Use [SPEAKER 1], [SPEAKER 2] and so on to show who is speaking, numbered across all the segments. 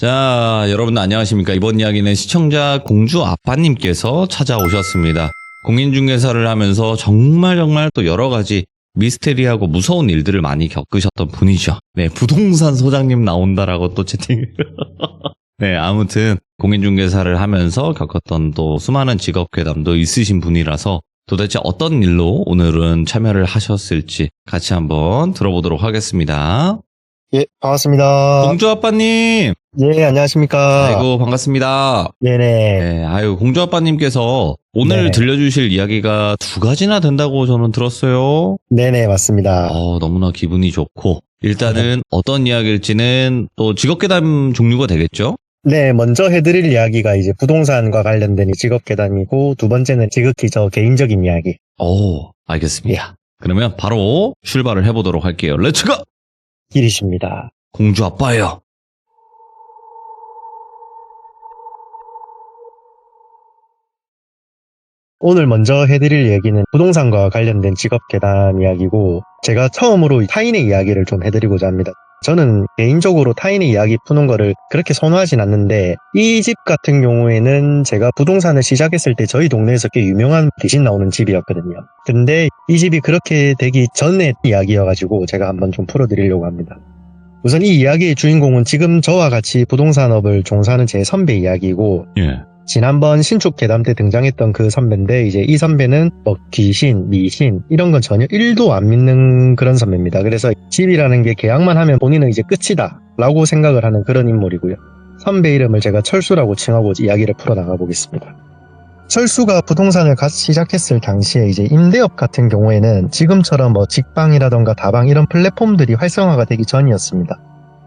[SPEAKER 1] 자, 여러분 안녕하십니까. 이번 이야기는 시청자 공주 아빠님께서 찾아오셨습니다. 공인중개사를 하면서 정말 또 여러 가지 미스테리하고 무서운 일들을 많이 겪으셨던 분이죠. 네, 부동산 소장님 나온다라고 또 채팅. 네, 아무튼 공인중개사를 하면서 겪었던 또 수많은 직업괴담도 있으신 분이라서 도대체 어떤 일로 오늘은 참여를 하셨을지 같이 한번 들어보도록 하겠습니다.
[SPEAKER 2] 예, 반갑습니다.
[SPEAKER 1] 공주 아빠님!
[SPEAKER 2] 예, 안녕하십니까.
[SPEAKER 1] 아이고, 반갑습니다.
[SPEAKER 2] 네네.
[SPEAKER 1] 네, 아유, 공주 아빠님께서 오늘
[SPEAKER 2] 네네.
[SPEAKER 1] 들려주실 이야기가 2가지나 된다고 저는 들었어요.
[SPEAKER 2] 네네, 맞습니다.
[SPEAKER 1] 너무나 기분이 좋고, 일단은 어떤 이야기일지는 또 직업괴담 종류가 되겠죠?
[SPEAKER 2] 네, 먼저 해드릴 이야기가 이제 부동산과 관련된 직업괴담이고, 두 번째는 지극히 저 개인적인 이야기.
[SPEAKER 1] 알겠습니다. 그러면 바로 출발을 해보도록 할게요. 렛츠고!
[SPEAKER 2] 길이십니다.
[SPEAKER 1] 공주 아빠예요.
[SPEAKER 2] 오늘 먼저 해드릴 얘기는 부동산과 관련된 직업괴담 이야기고, 제가 처음으로 타인의 이야기를 좀 해드리고자 합니다. 저는 개인적으로 타인의 이야기 푸는 거를 그렇게 선호하진 않는데, 이 집 같은 경우에는 제가 부동산을 시작했을 때 저희 동네에서 꽤 유명한 대신 나오는 집이었거든요. 근데 이 집이 그렇게 되기 전의 이야기여가지고 제가 한번 좀 풀어드리려고 합니다. 우선 이 이야기의 주인공은 지금 저와 같이 부동산업을 종사하는 제 선배 이야기이고,
[SPEAKER 1] 예.
[SPEAKER 2] 지난번 신축 괴담 때 등장했던 그 선배인데, 이제 이 선배는 뭐 귀신, 미신 이런 건 전혀 1도 안 믿는 그런 선배입니다. 그래서 집이라는 게 계약만 하면 본인은 이제 끝이다 라고 생각을 하는 그런 인물이고요. 선배 이름을 제가 철수라고 칭하고 이야기를 풀어나가 보겠습니다. 철수가 부동산을 시작했을 당시에 이제 임대업 같은 경우에는 지금처럼 뭐 직방이라던가 다방 이런 플랫폼들이 활성화가 되기 전이었습니다.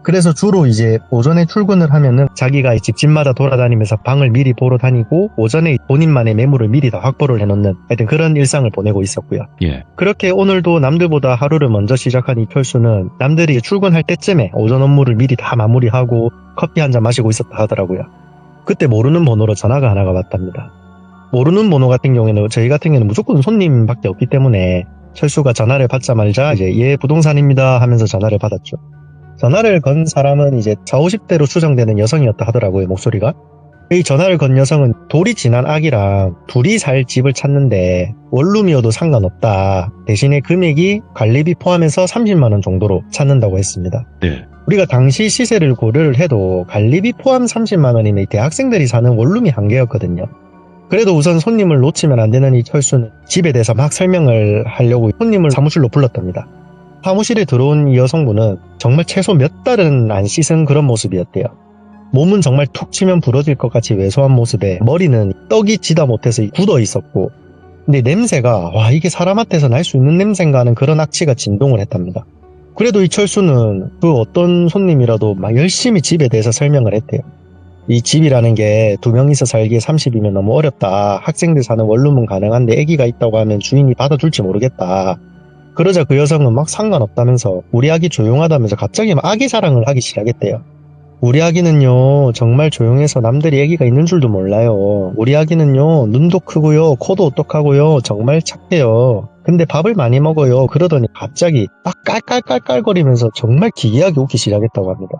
[SPEAKER 2] 그래서 주로 이제 오전에 출근을 하면은 자기가 집집마다 돌아다니면서 방을 미리 보러 다니고, 오전에 본인만의 매물을 미리 다 확보를 해놓는 하여튼 그런 일상을 보내고 있었고요.
[SPEAKER 1] 예.
[SPEAKER 2] 그렇게 오늘도 남들보다 하루를 먼저 시작한 이 철수는 남들이 출근할 때쯤에 오전 업무를 미리 다 마무리하고 커피 한잔 마시고 있었다 하더라고요. 그때 모르는 번호로 전화가 하나가 왔답니다. 모르는 번호 같은 경우에는 저희 같은 경우에는 무조건 손님밖에 없기 때문에 철수가 전화를 받자마자 이제 예 부동산입니다 하면서 전화를 받았죠. 전화를 건 사람은 이제 40, 50대로 추정되는 여성이었다 하더라고요, 목소리가. 이 전화를 건 여성은 돌이 지난 아기랑 둘이 살 집을 찾는데 원룸이어도 상관없다. 대신에 금액이 관리비 포함해서 30만 원 정도로 찾는다고 했습니다.
[SPEAKER 1] 네.
[SPEAKER 2] 우리가 당시 시세를 고려를 해도 관리비 포함 30만 원이면 대학생들이 사는 원룸이 한계였거든요. 그래도 우선 손님을 놓치면 안 되는 이 철수는 집에 대해서 막 설명을 하려고 손님을 사무실로 불렀답니다. 사무실에 들어온 이 여성분은 정말 최소 몇 달은 안 씻은 그런 모습이었대요. 몸은 정말 툭 치면 부러질 것 같이 왜소한 모습에 머리는 떡이 지다 못해서 굳어 있었고, 근데 냄새가 와 이게 사람한테서 날 수 있는 냄새인가 하는 그런 악취가 진동을 했답니다. 그래도 이 철수는 그 어떤 손님이라도 막 열심히 집에 대해서 설명을 했대요. 이 집이라는 게 2명이서 살기에 30이면 너무 어렵다. 학생들 사는 원룸은 가능한데 아기가 있다고 하면 주인이 받아줄지 모르겠다. 그러자 그 여성은 막 상관없다면서 우리 아기 조용하다면서 갑자기 막 아기 자랑을 하기 시작했대요. 우리 아기는요 정말 조용해서 남들이 아기가 있는 줄도 몰라요. 우리 아기는요 눈도 크고요 코도 오똑하고요 정말 착해요. 근데 밥을 많이 먹어요. 그러더니 갑자기 막 깔깔깔깔거리면서 정말 기이하게 웃기 시작했다고 합니다.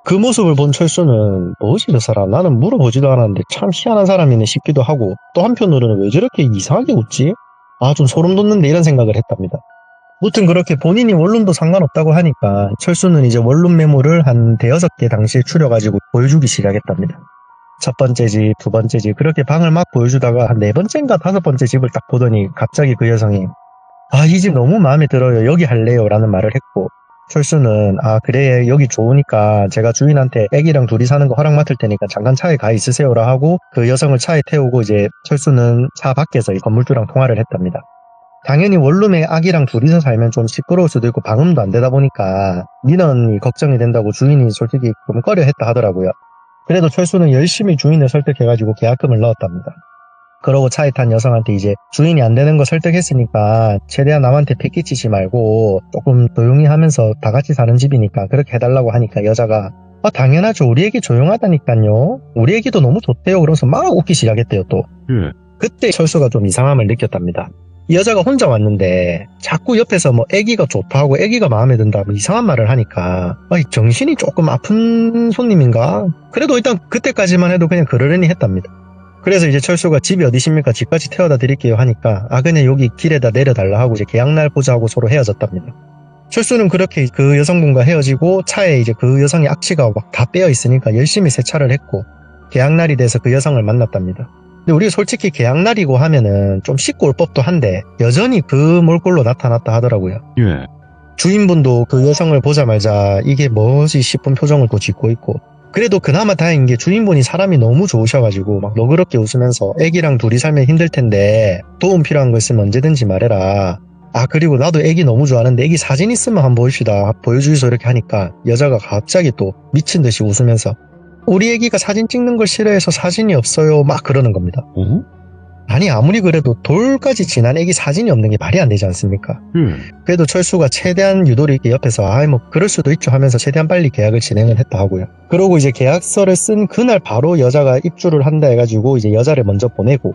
[SPEAKER 2] 그 모습을 본 철수는 뭐지 저 사람, 나는 물어보지도 않았는데 참 희한한 사람이네 싶기도 하고, 또 한편으로는 왜 저렇게 이상하게 웃지? 좀 소름 돋는데 이런 생각을 했답니다. 무튼 그렇게 본인이 원룸도 상관없다고 하니까 철수는 이제 원룸 매물을 한 5-6개 당시에 추려가지고 보여주기 시작했답니다. 첫 번째 집, 두 번째 집, 그렇게 방을 막 보여주다가 한 4번째인가 5번째 집을 딱 보더니 갑자기 그 여성이 이 집 너무 마음에 들어요. 여기 할래요. 라는 말을 했고, 철수는 그래 여기 좋으니까 제가 주인한테 애기랑 둘이 사는 거 허락 맡을 테니까 잠깐 차에 가 있으세요라 하고 그 여성을 차에 태우고 이제 철수는 차 밖에서 이 건물주랑 통화를 했답니다. 당연히 원룸에 아기랑 둘이서 살면 좀 시끄러울 수도 있고 방음도 안 되다 보니까 민원이 걱정이 된다고 주인이 솔직히 좀 꺼려 했다 하더라고요. 그래도 철수는 열심히 주인을 설득해가지고 계약금을 넣었답니다. 그러고 차에 탄 여성한테 이제 주인이 안 되는 거 설득했으니까 최대한 남한테 패기치지 말고 조금 조용히 하면서 다 같이 사는 집이니까 그렇게 해달라고 하니까 여자가 당연하죠. 우리 애기 조용하다니까요. 우리 애기도 너무 좋대요. 그러면서 막 웃기 시작했대요 또.
[SPEAKER 1] 예.
[SPEAKER 2] 그때 철수가 좀 이상함을 느꼈답니다. 이 여자가 혼자 왔는데 자꾸 옆에서 뭐 애기가 좋다고 애기가 마음에 든다 뭐 이상한 말을 하니까 정신이 조금 아픈 손님인가? 그래도 일단 그때까지만 해도 그냥 그러려니 했답니다. 그래서 이제 철수가 집이 어디십니까? 집까지 태워다 드릴게요 하니까 그냥 여기 길에다 내려달라 하고 이제 계약날 보자고 서로 헤어졌답니다. 철수는 그렇게 그 여성분과 헤어지고 차에 이제 그 여성의 악취가 막 다 빼어 있으니까 열심히 세차를 했고 계약날이 돼서 그 여성을 만났답니다. 근데 우리가 솔직히 계약날이고 하면은 좀 씻고 올 법도 한데 여전히 그 몰골로 나타났다 하더라고요.
[SPEAKER 1] 예.
[SPEAKER 2] 주인분도 그 여성을 보자마자 이게 뭐지 싶은 표정을 또 짓고 있고 그래도 그나마 다행인 게 주인분이 사람이 너무 좋으셔가지고 막 너그럽게 웃으면서 애기랑 둘이 살면 힘들 텐데 도움 필요한 거 있으면 언제든지 말해라. 그리고 나도 애기 너무 좋아하는데 애기 사진 있으면 한번 보여주시다 보여주이소 이렇게 하니까 여자가 갑자기 또 미친 듯이 웃으면서 우리 애기가 사진 찍는 걸 싫어해서 사진이 없어요 막 그러는 겁니다. 아니 아무리 그래도 돌까지 지난 애기 사진이 없는 게 말이 안 되지 않습니까? 그래도 철수가 최대한 유도리 있게 옆에서 뭐 그럴 수도 있죠 하면서 최대한 빨리 계약을 진행을 했다 하고요. 그러고 이제 계약서를 쓴 그날 바로 여자가 입주를 한다 해가지고 이제 여자를 먼저 보내고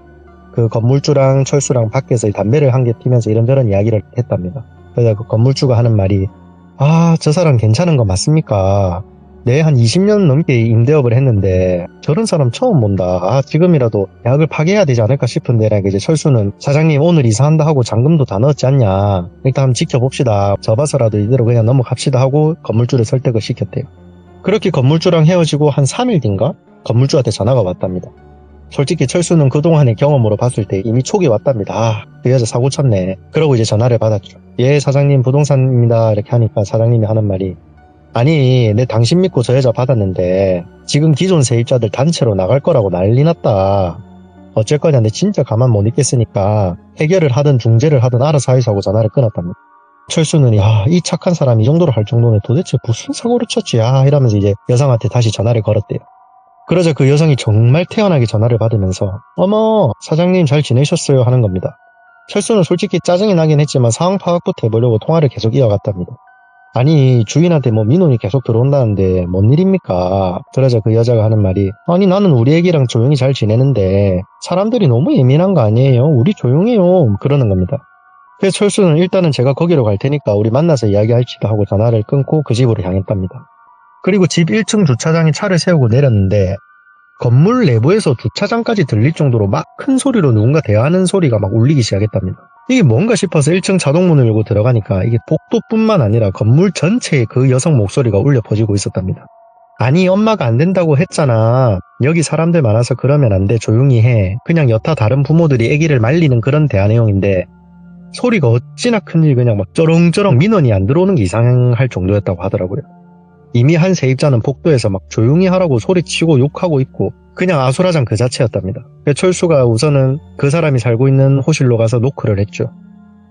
[SPEAKER 2] 그 건물주랑 철수랑 밖에서 담배를 한 개 피면서 이런저런 이야기를 했답니다. 그래서 그 건물주가 하는 말이 저 사람 괜찮은 거 맞습니까? 네, 한 20년 넘게 임대업을 했는데 저런 사람 처음 본다. 지금이라도 계약을 파기해야 되지 않을까 싶은데 이제 철수는 사장님 오늘 이사한다 하고 잔금도 다 넣었지 않냐. 일단 한번 지켜봅시다. 접어서라도 이대로 그냥 넘어갑시다 하고 건물주를 설득을 시켰대요. 그렇게 건물주랑 헤어지고 한 3일 뒤인가 건물주한테 전화가 왔답니다. 솔직히 철수는 그동안의 경험으로 봤을 때 이미 촉이 왔답니다. 그 여자 사고 쳤네. 그러고 이제 전화를 받았죠. 예, 사장님 부동산입니다. 이렇게 하니까 사장님이 하는 말이 아니 내 당신 믿고 저 여자 받았는데 지금 기존 세입자들 단체로 나갈 거라고 난리 났다. 어쩔 거냐 내 진짜 가만 못 있겠으니까 해결을 하든 중재를 하든 알아서 하이소 하고 전화를 끊었답니다. 철수는 이 착한 사람이 이 정도로 할 정도는 도대체 무슨 사고를 쳤지 이러면서 이제 여성한테 다시 전화를 걸었대요. 그러자 그 여성이 정말 태연하게 전화를 받으면서 어머 사장님 잘 지내셨어요 하는 겁니다. 철수는 솔직히 짜증이 나긴 했지만 상황 파악부터 해보려고 통화를 계속 이어갔답니다. 아니 주인한테 뭐 민원이 계속 들어온다는데 뭔 일입니까? 그러자 그 여자가 하는 말이 아니 나는 우리 애기랑 조용히 잘 지내는데 사람들이 너무 예민한 거 아니에요? 우리 조용해요 그러는 겁니다. 그래서 철수는 일단은 제가 거기로 갈 테니까 우리 만나서 이야기할지도 하고 전화를 끊고 그 집으로 향했답니다. 그리고 집 1층 주차장에 차를 세우고 내렸는데 건물 내부에서 주차장까지 들릴 정도로 막 큰 소리로 누군가 대화하는 소리가 막 울리기 시작했답니다. 이게 뭔가 싶어서 1층 자동문을 열고 들어가니까 이게 복도뿐만 아니라 건물 전체에 그 여성 목소리가 울려 퍼지고 있었답니다. 아니 엄마가 안 된다고 했잖아. 여기 사람들 많아서 그러면 안 돼. 조용히 해. 그냥 여타 다른 부모들이 아기를 말리는 그런 대화 내용인데 소리가 어찌나 큰지 그냥 막 쩌렁쩌렁 민원이 안 들어오는 게 이상할 정도였다고 하더라고요. 이미 한 세입자는 복도에서 막 조용히 하라고 소리치고 욕하고 있고 그냥 아수라장 그 자체였답니다. 철수가 우선은 그 사람이 살고 있는 호실로 가서 노크를 했죠.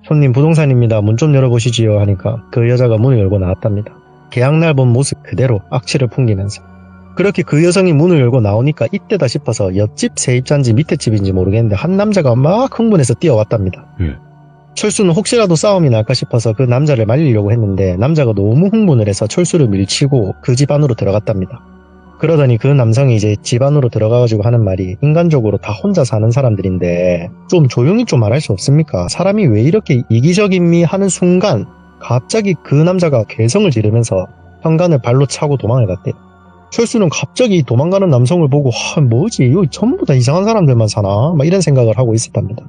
[SPEAKER 2] 손님 부동산입니다. 문 좀 열어보시지요 하니까 그 여자가 문을 열고 나왔답니다. 계약날 본 모습 그대로 악취를 풍기면서 그렇게 그 여성이 문을 열고 나오니까 이때다 싶어서 옆집 세입자인지 밑에 집인지 모르겠는데 한 남자가 막 흥분해서 뛰어왔답니다. 철수는 혹시라도 싸움이 날까 싶어서 그 남자를 말리려고 했는데 남자가 너무 흥분을 해서 철수를 밀치고 그 집 안으로 들어갔답니다. 그러더니 그 남성이 이제 집 안으로 들어가가지고 하는 말이 인간적으로 다 혼자 사는 사람들인데 좀 조용히 좀 말할 수 없습니까? 사람이 왜 이렇게 이기적인미 하는 순간 갑자기 그 남자가 괴성을 지르면서 현관을 발로 차고 도망을 갔대요. 철수는 갑자기 도망가는 남성을 보고 뭐지? 여기 전부 다 이상한 사람들만 사나? 막 이런 생각을 하고 있었답니다.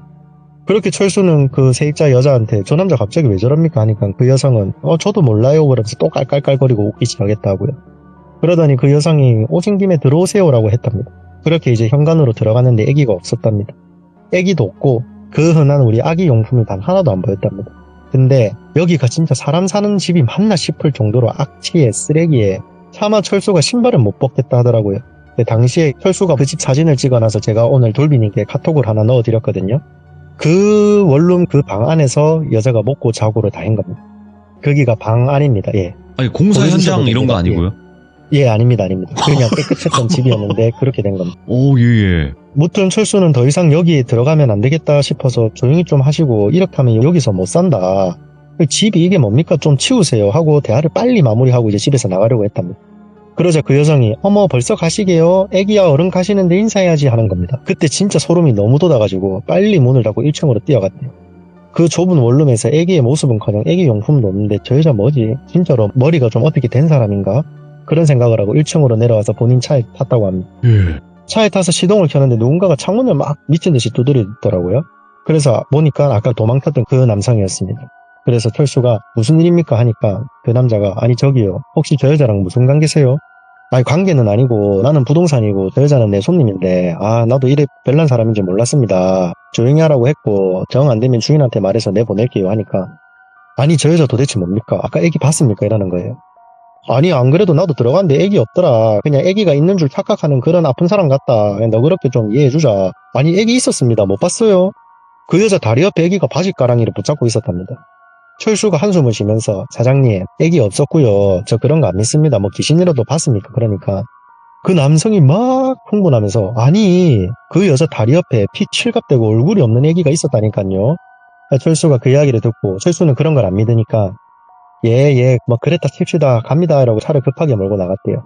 [SPEAKER 2] 그렇게 철수는 그 세입자 여자한테 저 남자 갑자기 왜 저럽니까? 하니까 그 여성은 저도 몰라요 그러면서 또 깔깔깔거리고 웃기 시작했다고요. 그러더니 그 여성이 오신 김에 들어오세요라고 했답니다. 그렇게 이제 현관으로 들어갔는데 아기가 없었답니다. 아기도 없고 그 흔한 우리 아기 용품이 단 하나도 안 보였답니다. 근데 여기가 진짜 사람 사는 집이 맞나 싶을 정도로 악취에 쓰레기에 차마 철수가 신발을 못 벗겠다 하더라고요. 당시에 철수가 그 집 사진을 찍어놔서 제가 오늘 돌비님께 카톡을 하나 넣어드렸거든요. 그 원룸 그 방 안에서 여자가 먹고 자고를 다 한 겁니다. 거기가 방 안입니다. 예.
[SPEAKER 1] 아니 공사 현장 이런 거 아니고요?
[SPEAKER 2] 예, 아닙니다. 그냥 깨끗했던 집이었는데 그렇게 된 겁니다.
[SPEAKER 1] 오, 예.
[SPEAKER 2] 무튼 철수는 더 이상 여기에 들어가면 안 되겠다 싶어서 조용히 좀 하시고 이렇게 하면 여기서 못 산다. 집이 이게 뭡니까? 좀 치우세요 하고 대화를 빨리 마무리하고 이제 집에서 나가려고 했답니다. 그러자 그 여성이 어머 벌써 가시게요? 애기야 얼른 가시는데 인사해야지 하는 겁니다. 그때 진짜 소름이 너무 돋아가지고 빨리 문을 닫고 1층으로 뛰어갔대요. 그 좁은 원룸에서 애기의 모습은커녕 애기 용품도 없는데 저 여자 뭐지? 진짜로 머리가 좀 어떻게 된 사람인가? 그런 생각을 하고 1층으로 내려와서 본인 차에 탔다고 합니다. 차에 타서 시동을 켰는데 누군가가 창문을 막 미친 듯이 두드리더라고요. 그래서 보니까 아까 도망쳤던 그 남성이었습니다. 그래서 철수가 무슨 일입니까 하니까 그 남자가 아니 저기요 혹시 저 여자랑 무슨 관계세요? 아니 관계는 아니고 나는 부동산이고 저 여자는 내 손님인데 나도 이래 별난 사람인지 몰랐습니다. 조용히 하라고 했고 정 안 되면 주인한테 말해서 내보낼게요 하니까 아니 저 여자 도대체 뭡니까? 아까 애기 봤습니까? 이러는 거예요. 아니 안 그래도 나도 들어갔는데 애기 없더라. 그냥 애기가 있는 줄 착각하는 그런 아픈 사람 같다. 그냥 너그럽게 좀 이해해주자. 아니 애기 있었습니다. 못 봤어요? 그 여자 다리 옆에 애기가 바지가랑이를 붙잡고 있었답니다. 철수가 한숨을 쉬면서 사장님 애기 없었고요. 저 그런 거 안 믿습니다. 뭐 귀신이라도 봤습니까? 그러니까 그 남성이 막 흥분하면서 아니 그 여자 다리 옆에 피 칠갑되고 얼굴이 없는 애기가 있었다니까요. 철수가 그 이야기를 듣고 철수는 그런 걸 안 믿으니까 뭐 그랬다 칩시다 갑니다 라고 차를 급하게 몰고 나갔대요.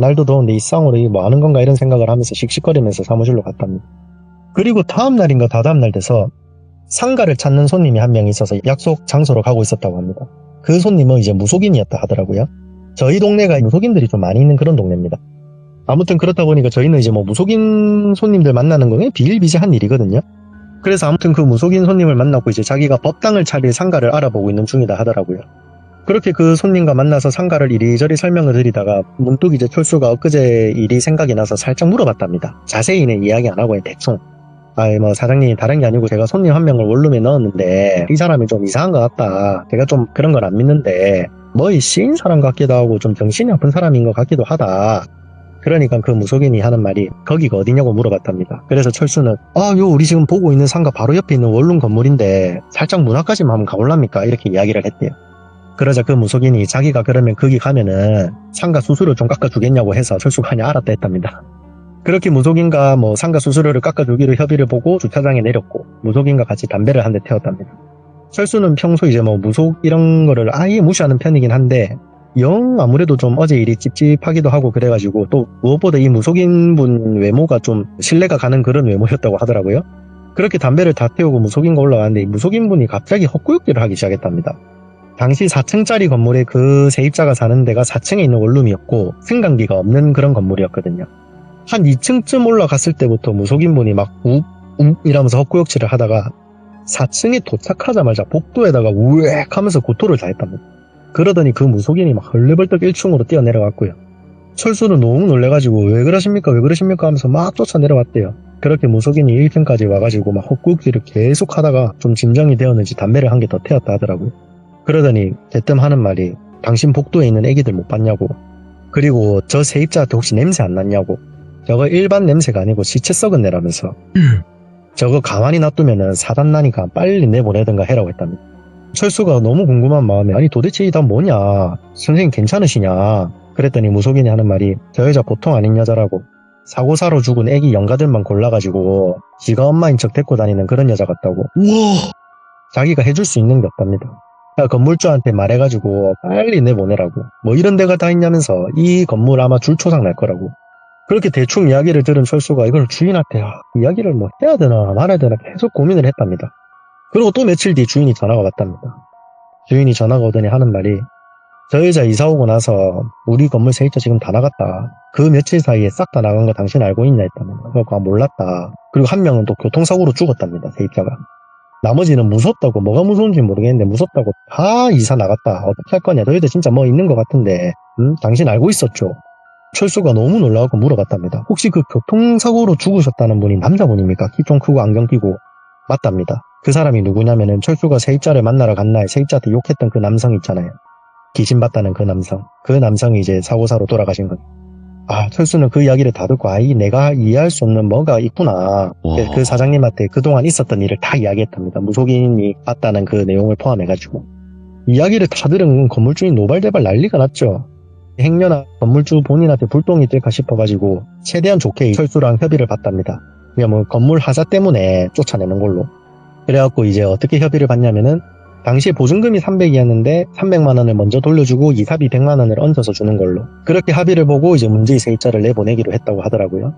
[SPEAKER 2] 날도 더운데 이 쌍으로 이게 뭐 하는 건가 이런 생각을 하면서 씩씩거리면서 사무실로 갔답니다. 그리고 다음 날인가 다다음 날 돼서 상가를 찾는 손님이 한 명 있어서 약속 장소로 가고 있었다고 합니다. 그 손님은 이제 무속인이었다 하더라고요. 저희 동네가 무속인들이 좀 많이 있는 그런 동네입니다. 아무튼 그렇다 보니까 저희는 이제 뭐 무속인 손님들 만나는 건 비일비재한 일이거든요. 그래서 아무튼 그 무속인 손님을 만났고 이제 자기가 법당을 차릴 상가를 알아보고 있는 중이다 하더라고요. 그렇게 그 손님과 만나서 상가를 이리저리 설명을 드리다가 문득 이제 철수가 엊그제 일이 생각이 나서 살짝 물어봤답니다. 자세히는 이야기 안 하고 대충 뭐 사장님 다른 게 아니고 제가 손님 한 명을 원룸에 넣었는데 이 사람이 좀 이상한 것 같다. 제가 좀 그런 걸 안 믿는데 뭐 이 시인 사람 같기도 하고 좀 정신이 아픈 사람인 것 같기도 하다. 그러니까 그 무속인이 하는 말이 거기가 어디냐고 물어봤답니다. 그래서 철수는 요 우리 지금 보고 있는 상가 바로 옆에 있는 원룸 건물인데 살짝 문 앞까지만 한번 가볼랍니까? 이렇게 이야기를 했대요. 그러자 그 무속인이 자기가 그러면 거기 가면은 상가 수수료 좀 깎아주겠냐고 해서 철수가 그냥 알았다 했답니다. 그렇게 무속인과 뭐 상가 수수료를 깎아주기로 협의를 보고 주차장에 내렸고 무속인과 같이 담배를 한 대 태웠답니다. 철수는 평소 이제 뭐 무속 이런 거를 아예 무시하는 편이긴 한데 영 아무래도 좀 어제 일이 찝찝하기도 하고 그래가지고 또 무엇보다 이 무속인분 외모가 좀 신뢰가 가는 그런 외모였다고 하더라고요. 그렇게 담배를 다 태우고 무속인과 올라가는데 이 무속인분이 갑자기 헛구역질을 하기 시작했답니다. 당시 4층짜리 건물에 그 세입자가 사는 데가 4층에 있는 원룸이었고 승강기가 없는 그런 건물이었거든요. 한 2층쯤 올라갔을 때부터 무속인분이 막 욱 이러면서 헛구역질을 하다가 4층에 도착하자마자 복도에다가 우엑 하면서 고토를 다했답니다. 그러더니 그 무속인이 막 헐레벌떡 1층으로 뛰어내려갔고요. 철수는 너무 놀래가지고 왜 그러십니까 하면서 막 쫓아 내려왔대요. 그렇게 무속인이 1층까지 와가지고 막 헛구역질을 계속 하다가 좀 진정이 되었는지 담배를 한 개 더 태웠다 하더라고요. 그러더니 대뜸 하는 말이 당신 복도에 있는 애기들 못 봤냐고, 그리고 저 세입자한테 혹시 냄새 안 났냐고, 저거 일반 냄새가 아니고 시체 썩은 내라면서 저거 가만히 놔두면은 사단 나니까 빨리 내보내든가 해라고 했답니다. 철수가 너무 궁금한 마음에 아니 도대체 이 다 뭐냐, 선생님 괜찮으시냐 그랬더니 무속인이 하는 말이 저 여자 보통 아닌 여자라고, 사고사로 죽은 애기 영가들만 골라가지고 지가 엄마인 척 데리고 다니는 그런 여자 같다고.
[SPEAKER 1] 우와.
[SPEAKER 2] 자기가 해줄 수 있는 게 없답니다. 건물주한테 말해가지고 빨리 내보내라고, 뭐 이런 데가 다 있냐면서 이 건물 아마 줄초상 날 거라고. 그렇게 대충 이야기를 들은 철수가 이걸 주인한테 이야기를 뭐 해야 되나 말아야 되나 계속 고민을 했답니다. 그리고 또 며칠 뒤 주인이 전화가 왔답니다. 주인이 전화가 오더니 하는 말이 저 여자 이사 오고 나서 우리 건물 세입자 지금 다 나갔다. 그 며칠 사이에 싹 다 나간 거 당신 알고 있냐 했답니다. 그래서 몰랐다. 그리고 한 명은 또 교통사고로 죽었답니다. 세입자가. 나머지는 무섭다고, 뭐가 무서운지 모르겠는데 무섭다고 다 이사 나갔다. 어떻게 할 거냐, 너희들 진짜 뭐 있는 것 같은데 당신 알고 있었죠? 철수가 너무 놀라고 물어봤답니다. 혹시 그 교통사고로 죽으셨다는 분이 남자분입니까? 키 좀 크고 안경 끼고. 맞답니다. 그 사람이 누구냐면은 철수가 세입자를 만나러 간 날 세입자한테 욕했던 그 남성 있잖아요. 귀신 봤다는 그 남성. 그 남성이 이제 사고사로 돌아가신 거예요. 철수는 그 이야기를 다 듣고 내가 이해할 수 없는 뭐가 있구나. 그 사장님한테 그동안 있었던 일을 다 이야기했답니다. 무속인이 봤다는 그 내용을 포함해가지고. 이야기를 다 들은 건물주인 노발대발 난리가 났죠. 행여나 건물주 본인한테 불똥이 뜰까 싶어가지고 최대한 좋게 철수랑 협의를 봤답니다. 그냥 뭐 건물 하자 때문에 쫓아내는 걸로. 그래갖고 이제 어떻게 협의를 봤냐면은 당시에 보증금이 300이었는데 300만 원을 먼저 돌려주고 이사비 100만 원을 얹어서 주는 걸로. 그렇게 합의를 보고 이제 문제의 세입자를 내보내기로 했다고 하더라고요.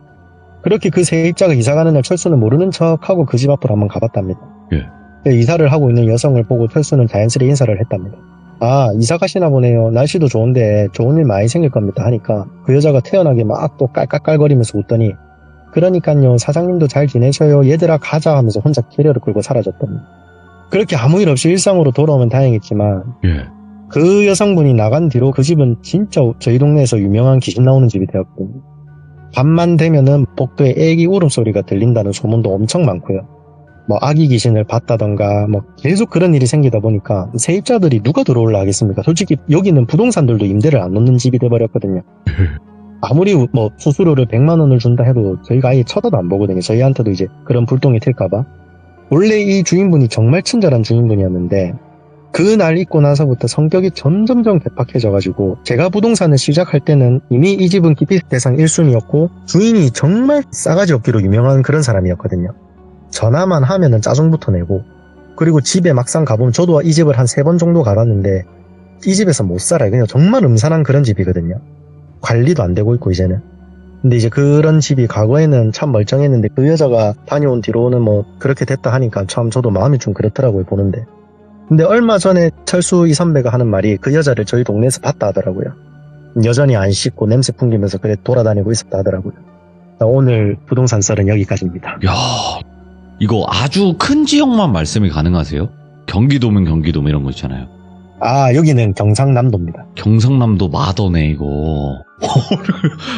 [SPEAKER 2] 그렇게 그 세입자가 이사가는 날 철수는 모르는 척하고 그 집 앞으로 한번 가봤답니다.
[SPEAKER 1] 예.
[SPEAKER 2] 이사를 하고 있는 여성을 보고 철수는 자연스레 인사를 했답니다. 아, 이사 가시나 보네요. 날씨도 좋은데 좋은 일 많이 생길 겁니다 하니까 그 여자가 태연하게 막 또 깔깔깔거리면서 웃더니 그러니깐요, 사장님도 잘 지내셔요, 얘들아 가자 하면서 혼자 캐리어를 끌고 사라졌답니다. 그렇게 아무 일 없이 일상으로 돌아오면 다행이지만
[SPEAKER 1] 예.
[SPEAKER 2] 그 여성분이 나간 뒤로 그 집은 진짜 저희 동네에서 유명한 귀신 나오는 집이 되었거든요. 밤만 되면은 복도에 애기 울음소리가 들린다는 소문도 엄청 많고요. 뭐 아기 귀신을 봤다던가 뭐 계속 그런 일이 생기다 보니까 세입자들이 누가 들어올라 하겠습니까? 솔직히 여기는 부동산들도 임대를 안 놓는 집이 돼버렸거든요. 아무리 뭐 수수료를 100만 원을 준다 해도 저희가 아예 쳐다도 안 보거든요. 저희한테도 이제 그런 불똥이 튈까봐. 원래 이 주인분이 정말 친절한 주인분이었는데 그날 있고 나서부터 성격이 점점점 개팍해져가지고 제가 부동산을 시작할 때는 이미 이 집은 기피 대상 1순위였고 주인이 정말 싸가지 없기로 유명한 그런 사람이었거든요. 전화만 하면은 짜증부터 내고, 그리고 집에 막상 가보면 저도 이 집을 한 3번 정도 가봤는데 이 집에서 못 살아요. 그냥 정말 음산한 그런 집이거든요. 관리도 안 되고 있고 이제는. 근데 이제 그런 집이 과거에는 참 멀쩡했는데 그 여자가 다녀온 뒤로는 뭐 그렇게 됐다 하니까 참 저도 마음이 좀 그렇더라고요, 보는데. 근데 얼마 전에 철수 이 선배가 하는 말이 그 여자를 저희 동네에서 봤다 하더라고요. 여전히 안 씻고 냄새 풍기면서 그래 돌아다니고 있었다 하더라고요. 오늘 부동산 썰은 여기까지입니다.
[SPEAKER 1] 야, 이거 아주 큰 지역만 말씀이 가능하세요? 경기도면 경기도 뭐 이런 거 있잖아요.
[SPEAKER 2] 아, 여기는 경상남도입니다.
[SPEAKER 1] 경상남도 마더네 이거.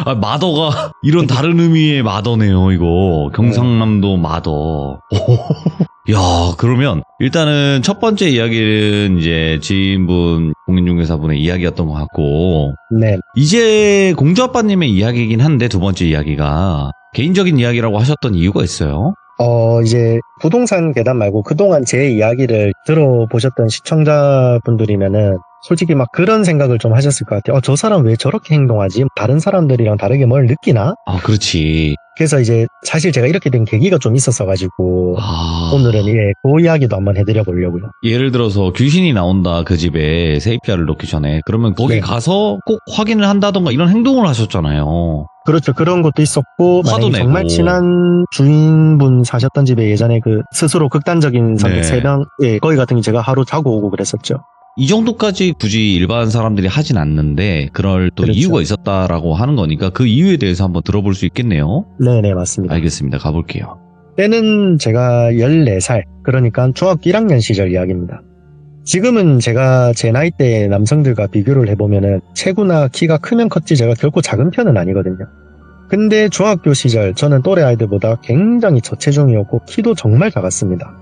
[SPEAKER 1] 아, 마더가 이런 다른 의미의 마더네요 이거. 경상남도 마더. 야, 그러면 일단은 첫 번째 이야기는 이제 지인분 공인중개사분의 이야기였던 것 같고,
[SPEAKER 2] 네.
[SPEAKER 1] 이제 공주아빠님의 이야기이긴 한데 두 번째 이야기가 개인적인 이야기라고 하셨던 이유가 있어요?
[SPEAKER 2] 이제 부동산 계단 말고 그동안 제 이야기를 들어보셨던 시청자분들이면은 솔직히 막 그런 생각을 좀 하셨을 것 같아요. 저 사람 왜 저렇게 행동하지? 다른 사람들이랑 다르게 뭘 느끼나?
[SPEAKER 1] 아, 그렇지.
[SPEAKER 2] 그래서 이제 사실 제가 이렇게 된 계기가 좀 있었어가지고
[SPEAKER 1] 아,
[SPEAKER 2] 오늘은 그 이야기도 한번 해드려 보려고요.
[SPEAKER 1] 예를 들어서 귀신이 나온다 그 집에 세입자를 놓기 전에 그러면 거기
[SPEAKER 2] 네.
[SPEAKER 1] 가서 꼭 확인을 한다던가 이런 행동을 하셨잖아요.
[SPEAKER 2] 그렇죠. 그런 것도 있었고,
[SPEAKER 1] 화도
[SPEAKER 2] 만약에 정말
[SPEAKER 1] 내고.
[SPEAKER 2] 친한 주인분 사셨던 집에 예전에 그 스스로 극단적인 선택
[SPEAKER 1] 네.
[SPEAKER 2] 3명, 거기 같은 게 제가 하루 자고 오고 그랬었죠.
[SPEAKER 1] 이 정도까지 굳이 일반 사람들이 하진 않는데 그럴 또
[SPEAKER 2] 그렇죠.
[SPEAKER 1] 이유가 있었다라고 하는 거니까 그 이유에 대해서 한번 들어볼 수 있겠네요.
[SPEAKER 2] 네네, 맞습니다.
[SPEAKER 1] 알겠습니다. 가볼게요.
[SPEAKER 2] 때는 제가 14살, 그러니까 중학교 1학년 시절 이야기입니다. 지금은 제가 제 나이대의 남성들과 비교를 해보면은 체구나 키가 크면 컸지 제가 결코 작은 편은 아니거든요. 근데 중학교 시절 저는 또래 아이들보다 굉장히 저체중이었고 키도 정말 작았습니다.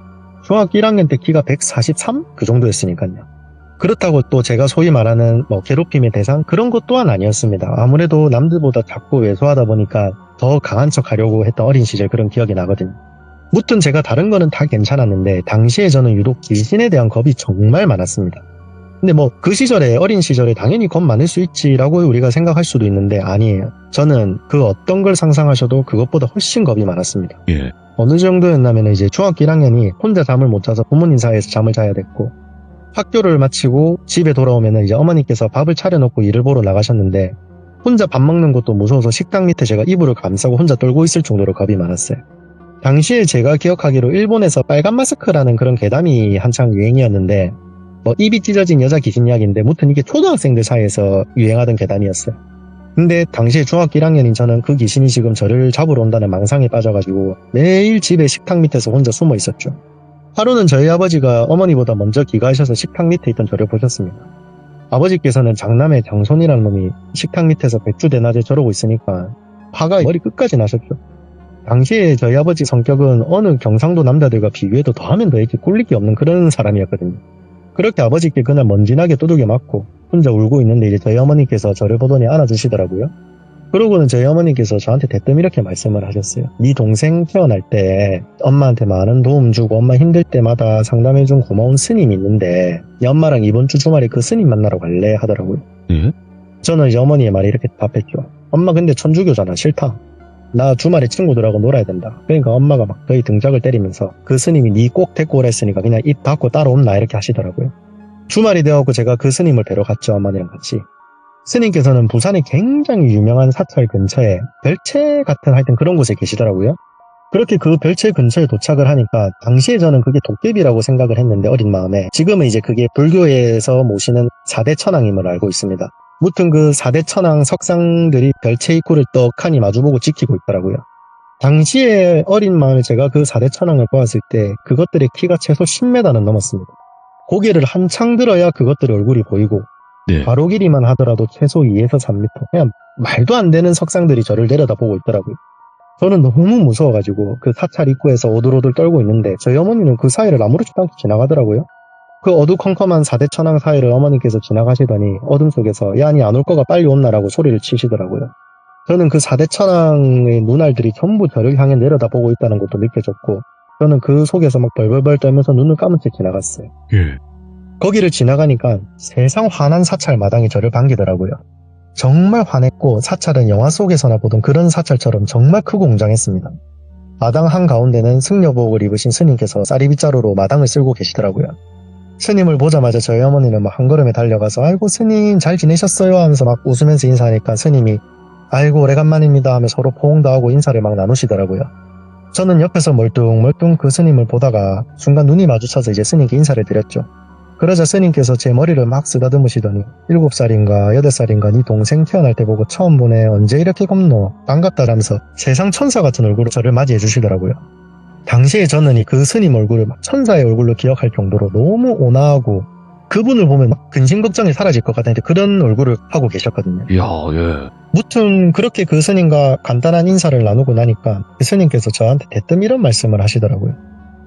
[SPEAKER 2] 중학교 1학년 때 키가 143? 그 정도였으니까요. 그렇다고 또 제가 소위 말하는 괴롭힘의 대상? 그런 것 또한 아니었습니다. 아무래도 남들보다 작고 왜소하다 보니까 더 강한 척 하려고 했던 어린 시절 그런 기억이 나거든요. 무튼 제가 다른 거는 다 괜찮았는데 당시에 저는 유독 귀신에 대한 겁이 정말 많았습니다. 근데 그 시절에, 어린 시절에 당연히 겁 많을 수 있지라고 우리가 생각할 수도 있는데 아니에요. 저는 그 어떤 걸 상상하셔도 그것보다 훨씬 겁이 많았습니다.
[SPEAKER 1] 예.
[SPEAKER 2] 어느 정도였냐면 이제 중학교 1학년이 혼자 잠을 못 자서 부모님 사이에서 잠을 자야 됐고, 학교를 마치고 집에 돌아오면 이제 어머니께서 밥을 차려놓고 일을 보러 나가셨는데 혼자 밥 먹는 것도 무서워서 식당 밑에 제가 이불을 감싸고 혼자 떨고 있을 정도로 겁이 많았어요. 당시에 제가 기억하기로 일본에서 빨간 마스크라는 그런 괴담이 한창 유행이었는데 입이 찢어진 여자 귀신 이야기인데 무튼 이게 초등학생들 사이에서 유행하던 괴담이었어요. 근데 당시에 중학교 1학년인 저는 그 귀신이 지금 저를 잡으러 온다는 망상에 빠져가지고 매일 집에 식탁 밑에서 혼자 숨어 있었죠. 하루는 저희 아버지가 어머니보다 먼저 귀가하셔서 식탁 밑에 있던 저를 보셨습니다. 아버지께서는 장남의 장손이라는 놈이 식탁 밑에서 백주 대낮에 저러고 있으니까 화가 머리 끝까지 나셨죠. 당시에 저희 아버지 성격은 어느 경상도 남자들과 비교해도 더하면 더했지 꿀릴 게 없는 그런 사람이었거든요. 그렇게 아버지께 그날 먼지나게 두들겨 맞고 혼자 울고 있는데 이제 저희 어머니께서 저를 보더니 안아주시더라고요. 그러고는 저희 어머니께서 저한테 대뜸 이렇게 말씀을 하셨어요. 네 동생 태어날 때 엄마한테 많은 도움 주고 엄마 힘들 때마다 상담해준 고마운 스님이 있는데 네 엄마랑 이번 주 주말에 그 스님 만나러 갈래? 하더라고요.
[SPEAKER 1] 예?
[SPEAKER 2] 저는 이제 어머니의 말에 이렇게 답했죠. 엄마 근데 천주교잖아. 싫다. 나 주말에 친구들하고 놀아야 된다. 그러니까 엄마가 막 저희 등짝을 때리면서 그 스님이 네 꼭 데리고 오라 했으니까 그냥 입 닫고 따라온나 이렇게 하시더라고요. 주말이 되어갖고 제가 그 스님을 뵈러 갔죠. 어머니랑 같이. 스님께서는 부산에 굉장히 유명한 사찰 근처에 별채 같은 하여튼 그런 곳에 계시더라고요. 그렇게 그 별채 근처에 도착을 하니까 당시에 저는 그게 도깨비라고 생각을 했는데 어린 마음에 지금은 이제 그게 불교에서 모시는 4대 천왕임을 알고 있습니다. 무튼 그 4대 천왕 석상들이 별채 입구를 떡하니 마주보고 지키고 있더라고요. 당시에 어린 마음에 제가 그 4대 천왕을 보았을 때 그것들의 키가 최소 10m는 넘었습니다. 고개를 한창 들어야 그것들의 얼굴이 보이고
[SPEAKER 1] 네.
[SPEAKER 2] 바로 길이만 하더라도 최소 2에서 3m. 그냥 말도 안 되는 석상들이 저를 내려다보고 있더라고요. 저는 너무 무서워가지고 그 사찰 입구에서 오들오들 떨고 있는데 저희 어머니는 그 사이를 아무렇지도 않게 지나가더라고요. 그 어두컴컴한 4대 천왕 사이를 어머니께서 지나가시더니 어둠 속에서 야, 니 안 올 거가 빨리 온나라고 소리를 치시더라고요. 저는 그 4대 천왕의 눈알들이 전부 저를 향해 내려다보고 있다는 것도 느껴졌고 저는 그 속에서 막 벌벌벌 떨면서 눈을 감은 채 지나갔어요.
[SPEAKER 1] 예.
[SPEAKER 2] 거기를 지나가니까 세상 환한 사찰 마당이 저를 반기더라고요. 정말 환했고 사찰은 영화 속에서나 보던 그런 사찰처럼 정말 크고 웅장했습니다. 마당 한가운데는 승려복을 입으신 스님께서 쌀이빗자루로 마당을 쓸고 계시더라고요. 스님을 보자마자 저희 어머니는 막 한 걸음에 달려가서 아이고 스님 잘 지내셨어요 하면서 막 웃으면서 인사하니까 스님이 아이고 오래간만입니다 하며 서로 포옹도 하고 인사를 막 나누시더라고요. 저는 옆에서 멀뚱멀뚱 그 스님을 보다가 순간 눈이 마주쳐서 이제 스님께 인사를 드렸죠. 그러자 스님께서 제 머리를 막 쓰다듬으시더니 7살인가 8살인가 네 동생 태어날 때 보고 처음 보네 언제 이렇게 곱노 반갑다라면서 세상 천사 같은 얼굴로 저를 맞이해 주시더라고요. 당시에 저는 그 스님 얼굴을 막 천사의 얼굴로 기억할 정도로 너무 온화하고 그분을 보면 막 근심 걱정이 사라질 것 같은데 그런 얼굴을 하고 계셨거든요.
[SPEAKER 1] 이야, 예.
[SPEAKER 2] 무튼 그렇게 그 스님과 간단한 인사를 나누고 나니까 그 스님께서 저한테 대뜸 이런 말씀을 하시더라고요.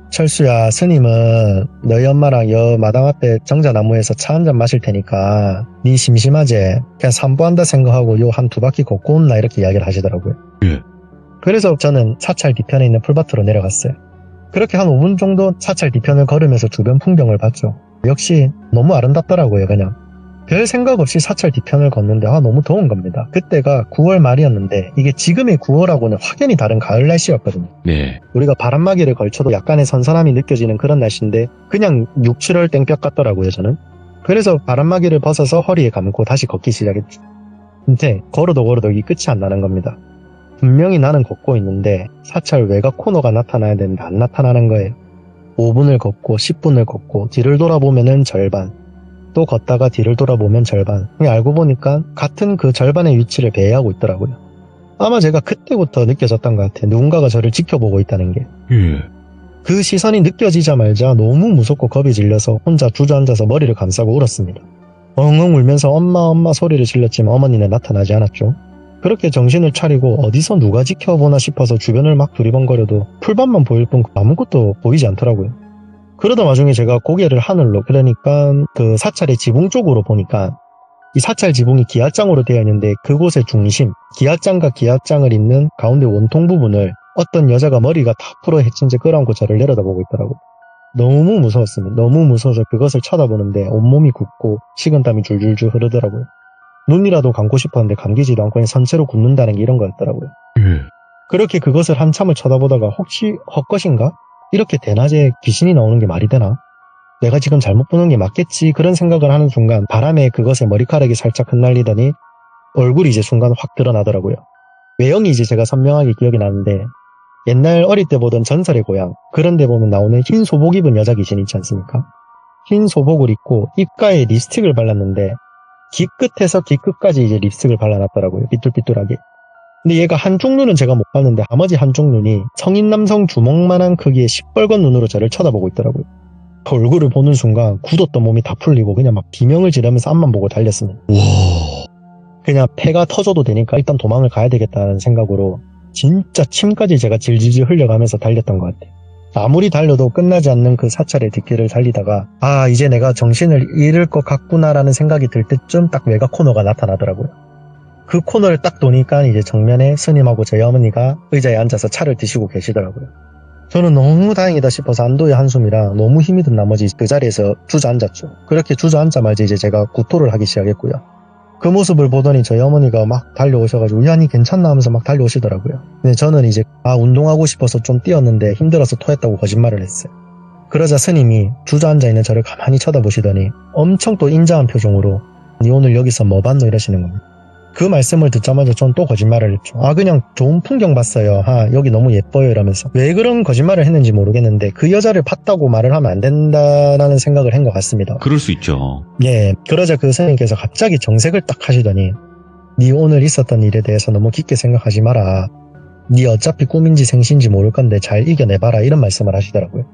[SPEAKER 2] 철수야, 스님은 너희 엄마랑 여 마당 앞에 정자나무에서 차 한잔 마실 테니까 니 심심하지? 그냥 산보한다 생각하고 요 한 2바퀴 걷고 온나 이렇게 이야기를 하시더라고요.
[SPEAKER 1] 예.
[SPEAKER 2] 그래서 저는 사찰 뒤편에 있는 풀밭으로 내려갔어요. 그렇게 한 5분 정도 사찰 뒤편을 걸으면서 주변 풍경을 봤죠. 역시 너무 아름답더라고요. 그냥 별 생각 없이 사찰 뒤편을 걷는데 너무 더운 겁니다. 그때가 9월 말이었는데 이게 지금의 9월하고는 확연히 다른 가을 날씨였거든요.
[SPEAKER 1] 네.
[SPEAKER 2] 우리가 바람막이를 걸쳐도 약간의 선선함이 느껴지는 그런 날씨인데 그냥 6, 7월 땡볕 같더라고요. 저는 그래서 바람막이를 벗어서 허리에 감고 다시 걷기 시작했죠. 근데 걸어도 이게 끝이 안 나는 겁니다. 분명히 나는 걷고 있는데 사찰 외곽 코너가 나타나야 되는데 안 나타나는 거예요. 5분을 걷고 10분을 걷고 뒤를 돌아보면은 절반, 또 걷다가 뒤를 돌아보면 절반. 알고 보니까 같은 그 절반의 위치를 배회하고 있더라고요. 아마 제가 그때부터 느껴졌던 것 같아요. 누군가가 저를 지켜보고 있다는 게.
[SPEAKER 1] 예.
[SPEAKER 2] 그 시선이 느껴지자마자 너무 무섭고 겁이 질려서 혼자 주저앉아서 머리를 감싸고 울었습니다. 엉엉 울면서 엄마 소리를 질렀지만 어머니는 나타나지 않았죠. 그렇게 정신을 차리고 어디서 누가 지켜보나 싶어서 주변을 막 두리번거려도 풀밭만 보일 뿐 아무것도 보이지 않더라고요. 그러다 와중에 제가 고개를 하늘로, 그러니까 그 사찰의 지붕 쪽으로 보니까 이 사찰 지붕이 기앗장으로 되어 있는데 그곳의 중심, 기앗장과 기앗장을 잇는 가운데 원통 부분을 어떤 여자가 머리가 다 풀어 헤친 채 끌어안고 저를 내려다보고 있더라고요. 너무 무서웠습니다. 너무 무서워서 그것을 쳐다보는데 온몸이 굽고 식은땀이 줄줄줄 흐르더라고요. 눈이라도 감고 싶었는데 감기지도 않고 그냥 선체로 굳는다는 게 이런 거였더라고요.
[SPEAKER 1] 예.
[SPEAKER 2] 그렇게 그것을 한참을 쳐다보다가 혹시 헛것인가? 이렇게 대낮에 귀신이 나오는 게 말이 되나? 내가 지금 잘못 보는 게 맞겠지 그런 생각을 하는 순간 바람에 그것의 머리카락이 살짝 흩날리더니 얼굴이 이제 순간 확 드러나더라고요. 외형이 이제 제가 선명하게 기억이 나는데 옛날 어릴 때 보던 전설의 고향 그런 데 보면 나오는 흰 소복 입은 여자 귀신 있지 않습니까? 흰 소복을 입고 입가에 립스틱을 발랐는데 귀 끝에서 귀 끝까지 이제 립스틱을 발라놨더라고요. 삐뚤삐뚤하게. 근데 얘가 한쪽 눈은 제가 못 봤는데 나머지 한쪽 눈이 성인 남성 주먹만한 크기의 시뻘건 눈으로 저를 쳐다보고 있더라고요. 그 얼굴을 보는 순간 굳었던 몸이 다 풀리고 그냥 막 비명을 지르면서 앞만 보고 달렸습니다.
[SPEAKER 1] 와.
[SPEAKER 2] 그냥 폐가 터져도 되니까 일단 도망을 가야 되겠다는 생각으로 진짜 침까지 제가 질질질 흘려가면서 달렸던 것 같아요. 아무리 달려도 끝나지 않는 그 사찰의 뒷길을 달리다가 이제 내가 정신을 잃을 것 같구나라는 생각이 들 때쯤 딱 외곽 코너가 나타나더라고요. 그 코너를 딱 도니까 이제 정면에 스님하고 저희 어머니가 의자에 앉아서 차를 드시고 계시더라고요. 저는 너무 다행이다 싶어서 안도의 한숨이랑 너무 힘이 든 나머지 그 자리에서 주저앉았죠. 그렇게 주저앉자마자 이제 제가 구토를 하기 시작했고요. 그 모습을 보더니 저희 어머니가 막 달려오셔가지고 야니 괜찮나 하면서 막 달려오시더라고요. 근데 저는 이제 운동하고 싶어서 좀 뛰었는데 힘들어서 토했다고 거짓말을 했어요. 그러자 스님이 주저앉아 있는 저를 가만히 쳐다보시더니 엄청 또 인자한 표정으로 니 오늘 여기서 뭐 봤노 이러시는 겁니다. 그 말씀을 듣자마자 전 또 거짓말을 했죠. 그냥 좋은 풍경 봤어요. 여기 너무 예뻐요 이러면서. 왜 그런 거짓말을 했는지 모르겠는데 그 여자를 봤다고 말을 하면 안 된다라는 생각을 한 것 같습니다.
[SPEAKER 1] 그럴 수 있죠.
[SPEAKER 2] 예, 그러자 그 스님께서 갑자기 정색을 딱 하시더니 네 오늘 있었던 일에 대해서 너무 깊게 생각하지 마라. 네 어차피 꿈인지 생시인지 모를 건데 잘 이겨내봐라 이런 말씀을 하시더라고요.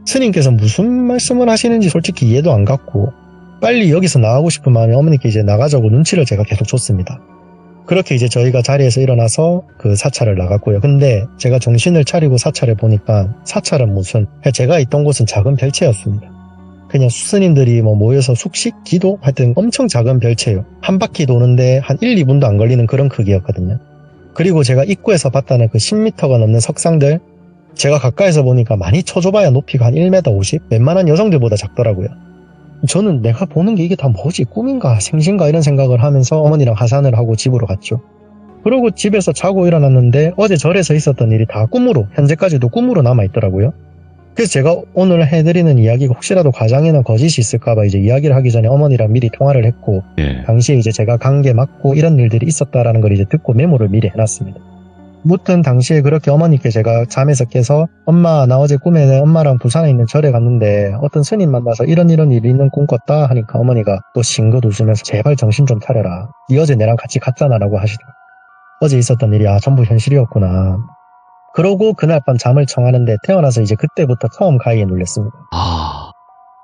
[SPEAKER 2] 스님께서 무슨 말씀을 하시는지 솔직히 이해도 안 갔고 빨리 여기서 나가고 싶은 마음에 어머니께 이제 나가자고 눈치를 제가 계속 줬습니다. 그렇게 이제 저희가 자리에서 일어나서 그 사찰을 나갔고요. 근데 제가 정신을 차리고 사찰을 보니까 사찰은 무슨 제가 있던 곳은 작은 별채였습니다. 그냥 수스님들이 모여서 숙식, 기도 하여튼 엄청 작은 별채요. 한 바퀴 도는데 한 1, 2분도 안 걸리는 그런 크기였거든요. 그리고 제가 입구에서 봤다는 그 10m가 넘는 석상들 제가 가까이서 보니까 많이 쳐줘봐야 높이가 한 1m 50? 웬만한 여성들보다 작더라고요. 저는 내가 보는 게 이게 다 뭐지? 꿈인가? 생신가? 이런 생각을 하면서 어머니랑 하산을 하고 집으로 갔죠. 그러고 집에서 자고 일어났는데 어제 절에서 있었던 일이 다 꿈으로, 현재까지도 꿈으로 남아있더라고요. 그래서 제가 오늘 해드리는 이야기가 혹시라도 과장이나 거짓이 있을까봐 이제 이야기를 하기 전에 어머니랑 미리 통화를 했고,
[SPEAKER 1] 예.
[SPEAKER 2] 당시에 이제 제가 관계 맞고 이런 일들이 있었다라는 걸 이제 듣고 메모를 미리 해놨습니다. 무튼 당시에 그렇게 어머니께 제가 잠에서 깨서 엄마 나 어제 꿈에 엄마랑 부산에 있는 절에 갔는데 어떤 스님 만나서 이런 일이 있는 꿈 꿨다 하니까 어머니가 또 싱긋 웃으면서 제발 정신 좀 차려라. 이 어제 내랑 같이 갔잖아 라고 하시더라고요. 어제 있었던 일이 전부 현실이었구나. 그러고 그날 밤 잠을 청하는데 태어나서 이제 그때부터 처음 가위에 눌렸습니다.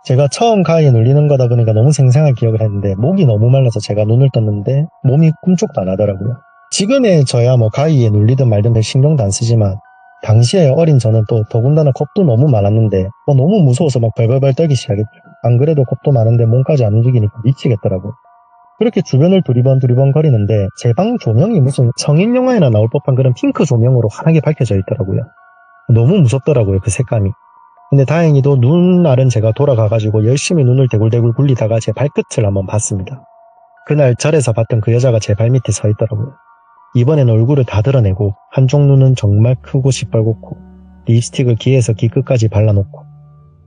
[SPEAKER 2] 제가 처음 가위에 눌리는 거다 보니까 너무 생생한 기억을 했는데 목이 너무 말라서 제가 눈을 떴는데 몸이 꿈쩍도 안 하더라고요. 지금의 저야 가위에 눌리든 말든 별 신경도 안 쓰지만 당시에 어린 저는 또 더군다나 겁도 너무 많았는데 너무 무서워서 막 벌벌벌 떨기 시작했죠. 안 그래도 겁도 많은데 몸까지 안 움직이니까 미치겠더라고요. 그렇게 주변을 두리번 거리는데 제 방 조명이 무슨 성인 영화에나 나올 법한 그런 핑크 조명으로 환하게 밝혀져 있더라고요. 너무 무섭더라고요, 그 색감이. 근데 다행히도 눈날은 제가 돌아가가지고 열심히 눈을 대굴대굴 굴리다가 제 발끝을 한번 봤습니다. 그날 절에서 봤던 그 여자가 제 발밑에 서 있더라고요. 이번엔 얼굴을 다 드러내고 한쪽 눈은 정말 크고 시뻘겋고 립스틱을 귀에서 귀 끝까지 발라놓고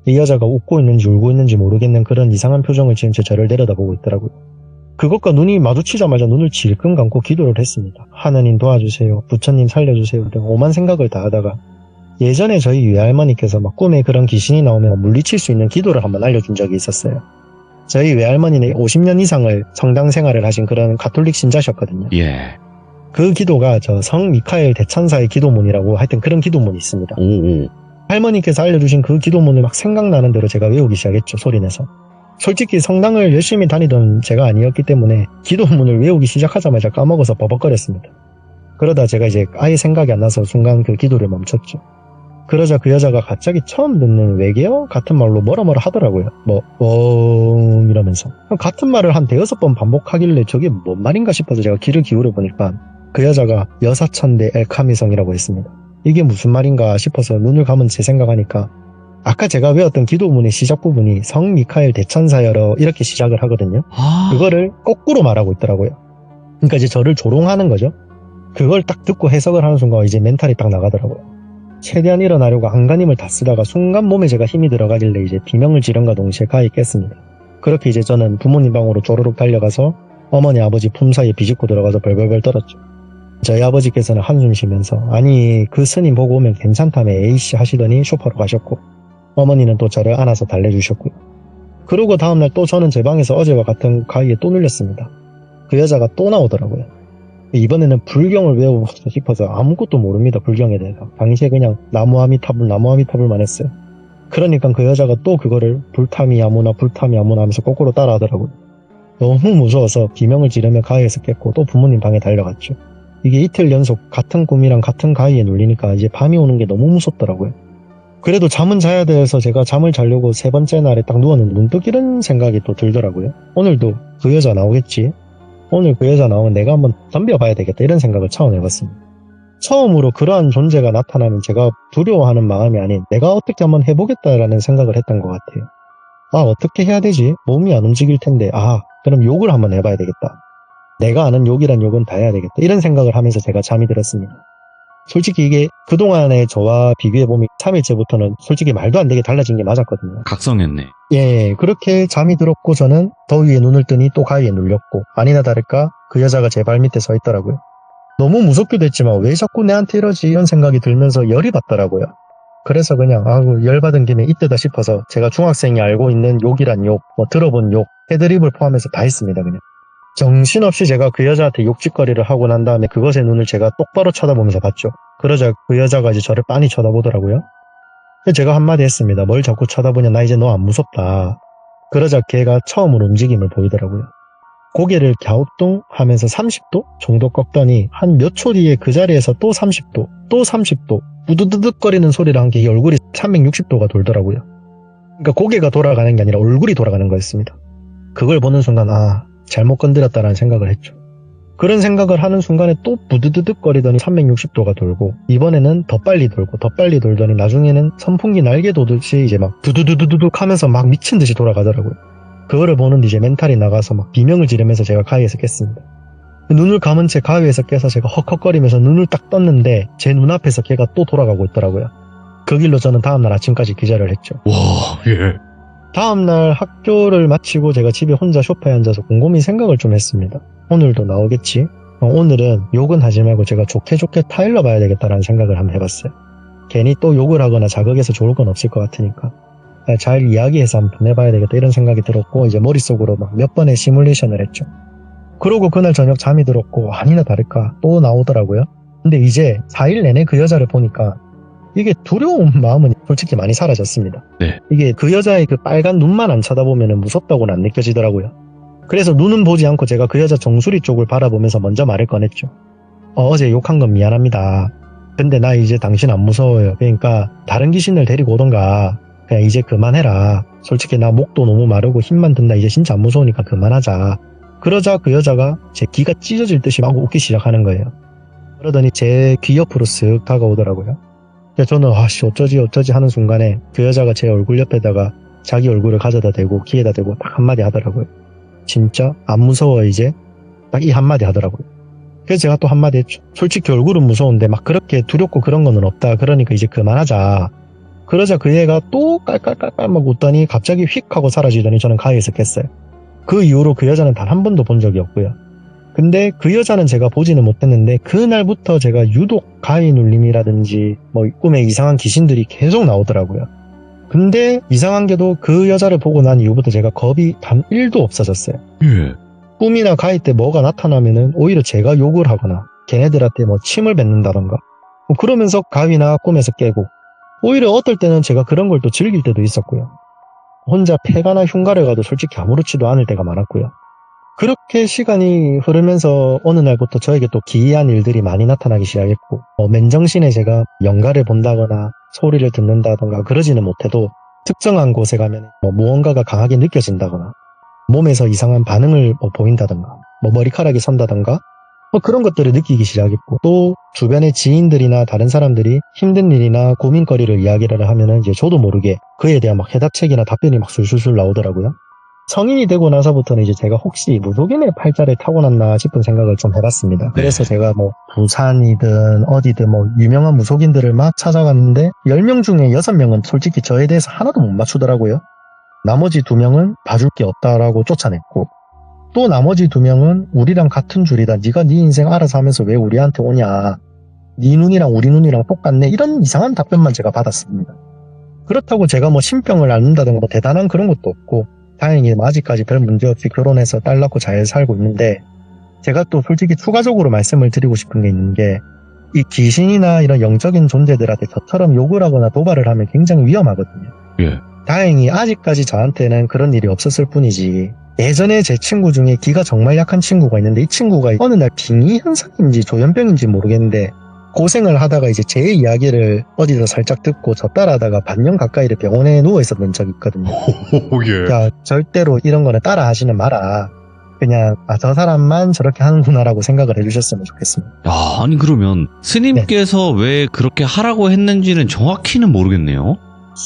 [SPEAKER 2] 이 여자가 웃고 있는지 울고 있는지 모르겠는 그런 이상한 표정을 지은 채 저를 내려다보고 있더라고요. 그것과 눈이 마주치자마자 눈을 질끈 감고 기도를 했습니다. 하느님 도와주세요. 부처님 살려주세요. 등 오만 생각을 다 하다가 예전에 저희 외할머니께서 꿈에 그런 귀신이 나오면 물리칠 수 있는 기도를 한번 알려준 적이 있었어요. 저희 외할머니는 50년 이상을 성당 생활을 하신 그런 가톨릭 신자셨거든요.
[SPEAKER 1] 예.
[SPEAKER 2] 그 기도가 성 미카엘 대천사의 기도문이라고 하여튼 그런 기도문이 있습니다. 할머니께서 알려주신 그 기도문을 막 생각나는 대로 제가 외우기 시작했죠. 소리내서. 솔직히 성당을 열심히 다니던 제가 아니었기 때문에 기도문을 외우기 시작하자마자 까먹어서 버벅거렸습니다. 그러다 제가 이제 아예 생각이 안 나서 순간 그 기도를 멈췄죠. 그러자 그 여자가 갑자기 처음 듣는 외계어 같은 말로 뭐라 하더라고요. 이러면서. 같은 말을 한 5번 반복하길래 저게 뭔 말인가 싶어서 제가 귀를 기울여 보니까 그 여자가 여사천대 엘카미성이라고 했습니다. 이게 무슨 말인가 싶어서 눈을 감은 제 생각하니까 아까 제가 외웠던 기도문의 시작 부분이 성 미카엘 대천사여러 이렇게 시작을 하거든요. 그거를 거꾸로 말하고 있더라고요. 그러니까 이제 저를 조롱하는 거죠. 그걸 딱 듣고 해석을 하는 순간 이제 멘탈이 딱 나가더라고요. 최대한 일어나려고 안간힘을 다 쓰다가 순간 몸에 제가 힘이 들어가길래 이제 비명을 지른과 동시에 가히 깼습니다. 그렇게 이제 저는 부모님 방으로 쪼르륵 달려가서 어머니 아버지 품 사이에 비집고 들어가서 벌벌벌 떨었죠. 저희 아버지께서는 한숨 쉬면서 아니 그 스님 보고 오면 괜찮다며 에이씨 하시더니 소파로 가셨고 어머니는 또 저를 안아서 달래주셨고요. 그러고 다음날 또 저는 제 방에서 어제와 같은 가위에 또 눌렸습니다. 그 여자가 또 나오더라고요. 이번에는 불경을 외우고 싶어서 아무것도 모릅니다. 불경에 대해서. 당시에 그냥 나무아미타불만 했어요. 그러니까 그 여자가 또 그거를 불타미 아무나 하면서 거꾸로 따라 하더라고요. 너무 무서워서 비명을 지르며 가위에서 깼고 또 부모님 방에 달려갔죠. 이게 이틀 연속 같은 꿈이랑 같은 가위에 눌리니까 이제 밤이 오는 게 너무 무섭더라고요. 그래도 잠은 자야 돼서 제가 잠을 자려고 3번째 날에 딱 누웠는데 문득 이런 생각이 또 들더라고요. 오늘도 그 여자 나오겠지? 오늘 그 여자 나오면 내가 한번 덤벼봐야 되겠다 이런 생각을 처음 해봤습니다. 처음으로 그러한 존재가 나타나면 제가 두려워하는 마음이 아닌 내가 어떻게 한번 해보겠다라는 생각을 했던 것 같아요. 어떻게 해야 되지? 몸이 안 움직일 텐데 그럼 욕을 한번 해봐야 되겠다. 내가 아는 욕이란 욕은 다 해야 되겠다. 이런 생각을 하면서 제가 잠이 들었습니다. 솔직히 이게 그동안의 저와 비교해보면 3일째부터는 솔직히 말도 안 되게 달라진 게 맞았거든요.
[SPEAKER 1] 각성했네.
[SPEAKER 2] 예, 그렇게 잠이 들었고 저는 더위에 눈을 뜨니 또 가위에 눌렸고 아니나 다를까 그 여자가 제 발 밑에 서 있더라고요. 너무 무섭기도 했지만 왜 자꾸 내한테 이러지 이런 생각이 들면서 열이 받더라고요. 그래서 그냥 열받은 김에 이때다 싶어서 제가 중학생이 알고 있는 욕이란 욕, 들어본 욕, 애드립을 포함해서 다 했습니다. 그냥 정신없이 제가 그 여자한테 욕짓거리를 하고 난 다음에 그것의 눈을 제가 똑바로 쳐다보면서 봤죠. 그러자 그 여자가 이제 저를 빤히 쳐다보더라고요. 제가 한마디 했습니다. 뭘 자꾸 쳐다보냐, 나 이제 너 안 무섭다. 그러자 걔가 처음으로 움직임을 보이더라고요. 고개를 갸우뚱하면서 30도 정도 꺾더니 한 몇 초 뒤에 그 자리에서 또 30도, 또 30도 우드드득거리는 소리를 한 게 얼굴이 360도가 돌더라고요. 그러니까 고개가 돌아가는 게 아니라 얼굴이 돌아가는 거였습니다. 그걸 보는 순간 잘못 건드렸다라는 생각을 했죠. 그런 생각을 하는 순간에 또 부드드득거리더니 360도가 돌고 이번에는 더 빨리 돌고 더 빨리 돌더니 나중에는 선풍기 날개 도듯이 이제 막 두두두두둑 하면서 막 미친 듯이 돌아가더라고요. 그거를 보는데 이제 멘탈이 나가서 막 비명을 지르면서 제가 가위에서 깼습니다. 눈을 감은 채 가위에서 깨서 제가 헉헉거리면서 눈을 딱 떴는데 제 눈앞에서 걔가 또 돌아가고 있더라고요. 그 길로 저는 다음날 아침까지 기절을 했죠.
[SPEAKER 1] 와, 예.
[SPEAKER 2] 다음날 학교를 마치고 제가 집에 혼자 소파에 앉아서 곰곰이 생각을 좀 했습니다. 오늘도 나오겠지? 오늘은 욕은 하지 말고 제가 좋게 타일러 봐야 되겠다라는 생각을 한번 해봤어요. 괜히 또 욕을 하거나 자극해서 좋을 건 없을 것 같으니까 잘 이야기해서 한번 보내봐야 되겠다 이런 생각이 들었고 이제 머릿속으로 막 몇 번의 시뮬레이션을 했죠. 그러고 그날 저녁 잠이 들었고 아니나 다를까 또 나오더라고요. 근데 이제 4일 내내 그 여자를 보니까 이게 두려운 마음은 솔직히 많이 사라졌습니다.
[SPEAKER 1] 네.
[SPEAKER 2] 이게 그 여자의 그 빨간 눈만 안 쳐다보면 무섭다고는 안 느껴지더라고요. 그래서 눈은 보지 않고 제가 그 여자 정수리 쪽을 바라보면서 먼저 말을 꺼냈죠. 어제 욕한 건 미안합니다. 근데 나 이제 당신 안 무서워요. 그러니까 다른 귀신을 데리고 오던가 그냥 이제 그만해라. 솔직히 나 목도 너무 마르고 힘만 든다. 이제 진짜 안 무서우니까 그만하자. 그러자 그 여자가 제 귀가 찢어질 듯이 막 웃기 시작하는 거예요. 그러더니 제 귀 옆으로 쓱 다가오더라고요. 저는 어쩌지 하는 순간에 그 여자가 제 얼굴 옆에다가 자기 얼굴을 가져다 대고 귀에다 대고 딱 한마디 하더라고요. 진짜 안 무서워 이제? 딱 이 한마디 하더라고요. 그래서 제가 또 한마디 했죠. 솔직히 얼굴은 무서운데 막 그렇게 두렵고 그런 거는 없다. 그러니까 이제 그만하자. 그러자 그 애가 또 깔깔깔깔 막 웃더니 갑자기 휙 하고 사라지더니 저는 가위에서 깼어요. 그 이후로 그 여자는 단 한 번도 본 적이 없고요. 근데 그 여자는 제가 보지는 못했는데 그날부터 제가 유독 가위 눌림이라든지 꿈에 이상한 귀신들이 계속 나오더라고요. 근데 이상한 게도 그 여자를 보고 난 이후부터 제가 겁이 단 1도 없어졌어요.
[SPEAKER 1] 예.
[SPEAKER 2] 꿈이나 가위 때 뭐가 나타나면은 오히려 제가 욕을 하거나 걔네들한테 침을 뱉는다던가 그러면서 가위나 꿈에서 깨고 오히려 어떨 때는 제가 그런 걸 또 즐길 때도 있었고요. 혼자 폐가나 흉가를 가도 솔직히 아무렇지도 않을 때가 많았고요. 그렇게 시간이 흐르면서 어느 날부터 저에게 또 기이한 일들이 많이 나타나기 시작했고 맨정신에 제가 영가를 본다거나 소리를 듣는다던가 그러지는 못해도 특정한 곳에 가면 무언가가 강하게 느껴진다거나 몸에서 이상한 반응을 보인다던가 머리카락이 선다던가 그런 것들을 느끼기 시작했고 또 주변의 지인들이나 다른 사람들이 힘든 일이나 고민거리를 이야기를 하면은 이제 저도 모르게 그에 대한 막 해답책이나 답변이 막 술술술 나오더라고요. 성인이 되고 나서부터는 이제 제가 혹시 무속인의 팔자를 타고났나 싶은 생각을 좀 해봤습니다. 그래서 제가 부산이든 어디든 유명한 무속인들을 막 찾아갔는데 10명 중에 6명은 솔직히 저에 대해서 하나도 못 맞추더라고요. 나머지 2명은 봐줄 게 없다라고 쫓아냈고 또 나머지 2명은 우리랑 같은 줄이다. 네가 네 인생 알아서 하면서 왜 우리한테 오냐. 네 눈이랑 우리 눈이랑 똑같네. 이런 이상한 답변만 제가 받았습니다. 그렇다고 제가 신병을 앓는다든가 대단한 그런 것도 없고 다행히 아직까지 별 문제 없이 결혼해서 딸 낳고 잘 살고 있는데 제가 또 솔직히 추가적으로 말씀을 드리고 싶은 게 있는 게 이 귀신이나 이런 영적인 존재들한테 저처럼 욕을 하거나 도발을 하면 굉장히 위험하거든요.
[SPEAKER 1] 예.
[SPEAKER 2] 다행히 아직까지 저한테는 그런 일이 없었을 뿐이지 예전에 제 친구 중에 귀가 정말 약한 친구가 있는데 이 친구가 어느 날 빙의 현상인지 조현병인지 모르겠는데 고생을 하다가 이제 제 이야기를 어디서 살짝 듣고 저 따라하다가 반년 가까이를 병원에 누워 있었던 적이 있거든요.
[SPEAKER 1] 예.
[SPEAKER 2] 야, 절대로 이런 거는 따라 하지는 마라. 그냥 저 사람만 저렇게 하는구나라고 생각을 해주셨으면 좋겠습니다.
[SPEAKER 1] 아니 그러면 스님께서 왜 그렇게 하라고 했는지는 정확히는 모르겠네요.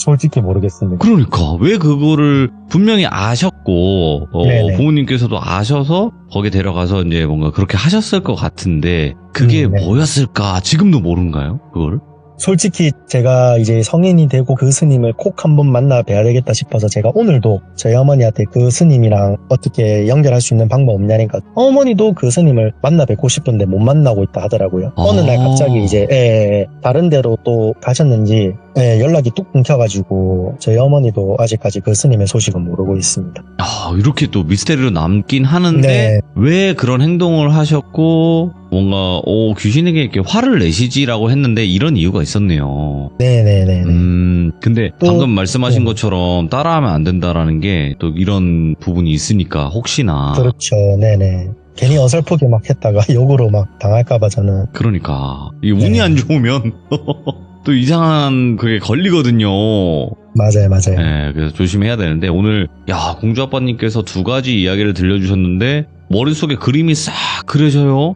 [SPEAKER 2] 솔직히 모르겠습니다.
[SPEAKER 1] 그러니까 왜 그거를 분명히 아셨고
[SPEAKER 2] 네네.
[SPEAKER 1] 부모님께서도 아셔서 거기 데려가서 이제 뭔가 그렇게 하셨을 것 같은데 그게
[SPEAKER 2] 네.
[SPEAKER 1] 뭐였을까? 지금도 모른가요? 그걸?
[SPEAKER 2] 솔직히 제가 이제 성인이 되고 그 스님을 꼭 한번 만나 뵈야 되겠다 싶어서 제가 오늘도 저희 어머니한테 그 스님이랑 어떻게 연결할 수 있는 방법 없냐니까 어머니도 그 스님을 만나 뵙고 싶은데 못 만나고 있다 하더라고요. 어느 날 갑자기 이제 다른 데로 또 가셨는지 연락이 뚝 끊겨가지고 저희 어머니도 아직까지 그 스님의 소식은 모르고 있습니다.
[SPEAKER 1] 이렇게 또 미스테리로 남긴 하는데
[SPEAKER 2] 네.
[SPEAKER 1] 왜 그런 행동을 하셨고 뭔가 귀신에게 이렇게 화를 내시지라고 했는데 이런 이유가 있었네요.
[SPEAKER 2] 네네네.
[SPEAKER 1] 근데
[SPEAKER 2] 또-
[SPEAKER 1] 방금 말씀하신
[SPEAKER 2] 네.
[SPEAKER 1] 것처럼 따라하면 안 된다라는 게 또 이런 부분이 있으니까 혹시나
[SPEAKER 2] 그렇죠. 네네. 괜히 어설프게 막 했다가 욕으로 막 당할까봐 저는.
[SPEAKER 1] 그러니까 이 운이
[SPEAKER 2] 네.
[SPEAKER 1] 안 좋으면 또 이상한 그게 걸리거든요.
[SPEAKER 2] 맞아요.
[SPEAKER 1] 네, 그래서 조심해야 되는데 오늘 공주 아빠님께서 두 가지 이야기를 들려주셨는데 머릿속에 그림이 싹 그려져요.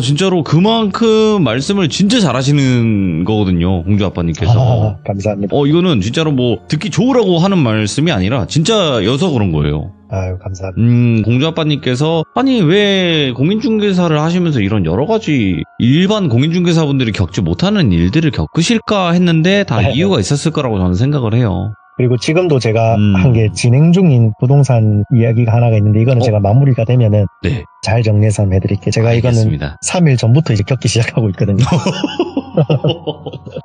[SPEAKER 1] 진짜로 그만큼 말씀을 진짜 잘하시는 거거든요. 공주 아빠님께서.
[SPEAKER 2] 감사합니다.
[SPEAKER 1] 이거는 진짜로 뭐 듣기 좋으라고 하는 말씀이 아니라 진짜여서 그런 거예요.
[SPEAKER 2] 아유, 감사합니다.
[SPEAKER 1] 공주 아빠님께서 아니 왜 공인중개사를 하시면서 이런 여러 가지 일반 공인중개사분들이 겪지 못하는 일들을 겪으실까 했는데 다 이유가 있었을 거라고 저는 생각을 해요.
[SPEAKER 2] 그리고 지금도 제가
[SPEAKER 1] 음.
[SPEAKER 2] 한 게 진행 중인 부동산 이야기가 하나가 있는데 이거는 제가 마무리가 되면은
[SPEAKER 1] 네,
[SPEAKER 2] 잘 정리해서 한번 해드릴게요. 제가 이거는
[SPEAKER 1] 알겠습니다.
[SPEAKER 2] 3일 전부터 이제 겪기 시작하고 있거든요.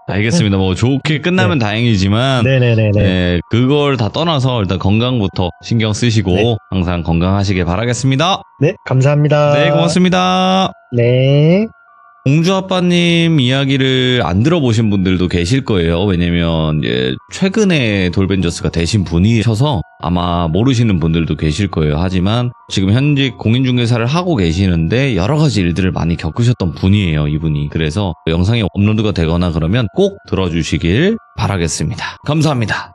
[SPEAKER 1] 알겠습니다. 뭐 좋게 끝나면 다행이지만
[SPEAKER 2] 네네네네.
[SPEAKER 1] 네, 그걸 다 떠나서 일단 건강부터 신경 쓰시고
[SPEAKER 2] 네.
[SPEAKER 1] 항상 건강하시길 바라겠습니다.
[SPEAKER 2] 네, 감사합니다.
[SPEAKER 1] 네, 고맙습니다.
[SPEAKER 2] 네.
[SPEAKER 1] 공주 아빠님 이야기를 안 들어보신 분들도 계실 거예요. 왜냐면 이제 최근에 돌벤저스가 되신 분이셔서 아마 모르시는 분들도 계실 거예요. 하지만 지금 현직 공인중개사를 하고 계시는데 여러 가지 일들을 많이 겪으셨던 분이에요, 이분이. 그래서 영상이 업로드가 되거나 그러면 꼭 들어주시길 바라겠습니다. 감사합니다.